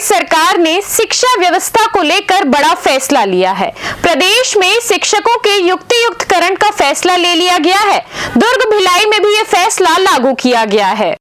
प्रदेश सरकार ने शिक्षा व्यवस्था को लेकर बड़ा फैसला लिया है। प्रदेश में शिक्षकों के युक्तियुक्तकरण का फैसला ले लिया गया है। दुर्ग भिलाई में भी ये फैसला लागू किया गया है।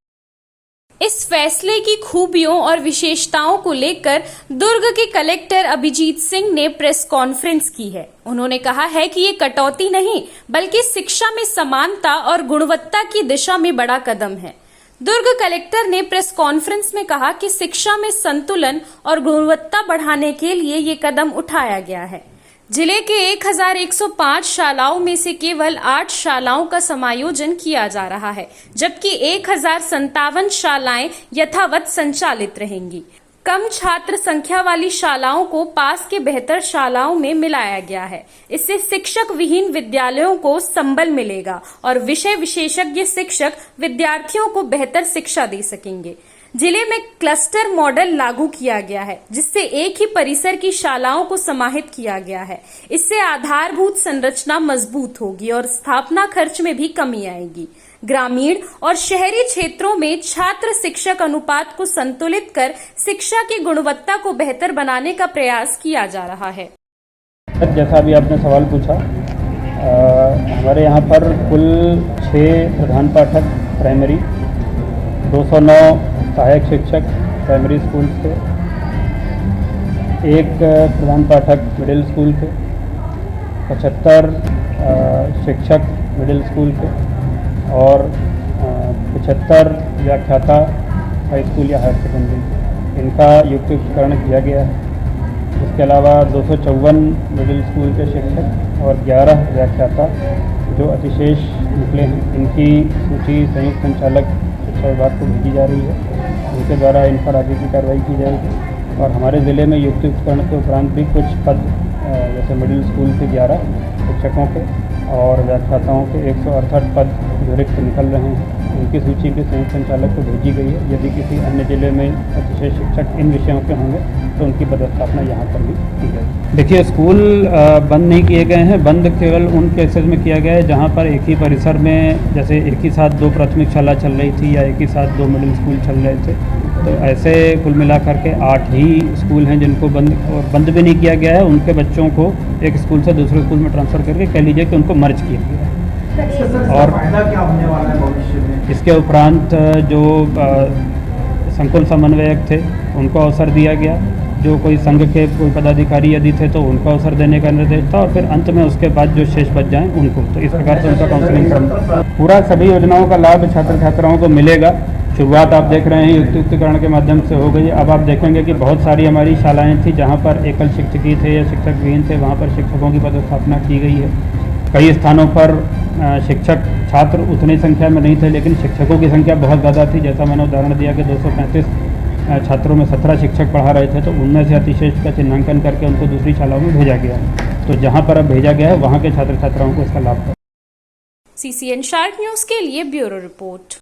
इस फैसले की खूबियों और विशेषताओं को लेकर दुर्ग के कलेक्टर अभिजीत सिंह ने प्रेस कॉन्फ्रेंस की है। उन्होंने कहा है कि ये कटौती नहीं बल्कि शिक्षा में समानता और गुणवत्ता की दिशा में बड़ा कदम है। दुर्ग कलेक्टर ने प्रेस कॉन्फ्रेंस में कहा कि शिक्षा में संतुलन और गुणवत्ता बढ़ाने के लिए ये कदम उठाया गया है। जिले के 1105 शालाओं में से केवल 8 शालाओं का समायोजन किया जा रहा है, जबकि 1057 शालाएं यथावत संचालित रहेंगी। कम छात्र संख्या वाली शालाओं को पास के बेहतर शालाओं में मिलाया गया है। इससे शिक्षक विहीन विद्यालयों को संबल मिलेगा और विषय विशेषज्ञ शिक्षक विद्यार्थियों को बेहतर शिक्षा दे सकेंगे। जिले में क्लस्टर मॉडल लागू किया गया है, जिससे एक ही परिसर की शालाओं को समाहित किया गया है। इससे आधारभूत संरचना मजबूत होगी और स्थापना खर्च में भी कमी आएगी। ग्रामीण और शहरी क्षेत्रों में छात्र शिक्षक अनुपात को संतुलित कर शिक्षा की गुणवत्ता को बेहतर बनाने का प्रयास किया जा रहा है। जैसा अभी आपने सवाल पूछा, हमारे यहाँ पर कुल 6 प्रधान पाठक प्राइमरी, 209 सहायक शिक्षक प्राइमरी स्कूल से, 1 प्रधान पाठक मिडिल स्कूल के, 75 शिक्षक मिडिल स्कूल के और 75 व्याख्याता हाई स्कूल या हायर सेकेंडरी, इनका युक्तियुक्तकरण किया गया है। इसके अलावा 254 मिडिल स्कूल के शिक्षक और 11 व्याख्याता जो अतिशेष निकले हैं, इनकी सूची संयुक्त संचालक शिक्षा विभाग को भेजी जा रही है। उनके द्वारा इन पर आगे की कार्रवाई की जाएगी। और हमारे ज़िले में युक्तियुक्तकरण के उपरांत भी कुछ पद जैसे मिडिल स्कूल के 11 शिक्षकों के और व्याख्याताओं के 168 पद जो रिक्त निकल रहे हैं, उनकी सूची भी संयुक्त संचालक को भेजी गई है। यदि किसी अन्य जिले में अतिशय शिक्षक इन विषयों के होंगे तो उनकी पदस्थापना यहाँ पर भी की जाएगी। देखिए, स्कूल बंद नहीं किए गए हैं। बंद केवल उन केसेस में किया गया है जहाँ पर एक ही परिसर में जैसे एक ही साथ 2 प्राथमिक शाला चल रही थी या एक ही साथ 2 मिडिल स्कूल चल रहे थे। तो ऐसे कुल मिलाकर के 8 ही स्कूल हैं जिनको बंद भी नहीं किया गया है। उनके बच्चों को एक स्कूल से दूसरे स्कूल में ट्रांसफ़र करके कह लीजिए कि उनको मर्ज किया गया है। और क्या होने वाला है भविष्य में? इसके उपरांत जो संकुल समन्वयक थे उनको अवसर दिया गया। जो कोई संघ के कोई पदाधिकारी यदि थे तो उनको अवसर देने का निर्देश था और फिर अंत में उसके बाद जो शेष बच जाएं उनको, तो इस प्रकार से उनका काउंसलिंग करना। पूरा सभी योजनाओं का लाभ छात्र छात्राओं को मिलेगा। शुरुआत आप देख रहे हैं युक्तियुक्तकरण के माध्यम से हो गई। अब आप देखेंगे कि बहुत सारी हमारी शालाएँ थी जहाँ पर एकल शिक्षकी थे या शिक्षक विहीन थे, वहाँ पर शिक्षकों की पदस्थापना की गई है। कई स्थानों पर शिक्षक छात्र उतनी संख्या में नहीं थे, लेकिन शिक्षकों की संख्या बहुत ज़्यादा थी। जैसा मैंने उदाहरण दिया कि 235 छात्रों में 17 शिक्षक पढ़ा रहे थे, तो उनमें से अतिशेष का चिन्हांकन करके उनको दूसरी शालाओं में भेजा गया है। तो जहाँ पर अब भेजा गया है वहाँ के छात्र छात्राओं को इसका लाभ होगा। CCN शार्प न्यूज़ के लिए ब्यूरो रिपोर्ट।